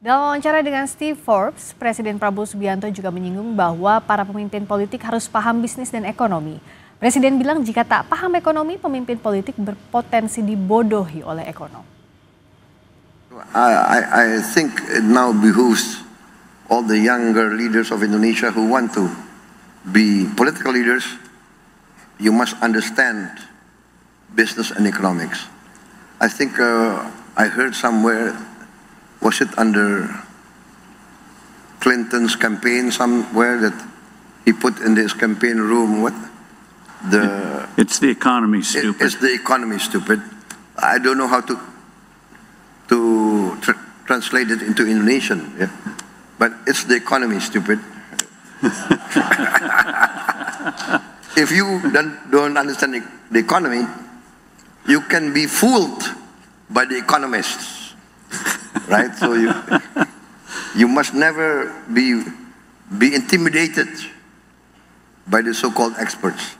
Dalam wawancara dengan Steve Forbes, Presiden Prabowo Subianto juga menyinggung bahwa para pemimpin politik harus paham bisnis dan ekonomi. Presiden bilang jika tak paham ekonomi, pemimpin politik berpotensi dibodohi oleh ekonom. I think it now behooves all the younger leaders of Indonesia who want to be political leaders, you must understand business and economics. I think I heard somewhere, was it under Clinton's campaign somewhere, that he put in his campaign room, what? It's the economy, stupid. It's the economy, stupid. I don't know how to translate it into Indonesian, yeah? But it's the economy, stupid. If you don't understand the economy, you can be fooled by the economists, right? So you must never be intimidated by the so-called experts.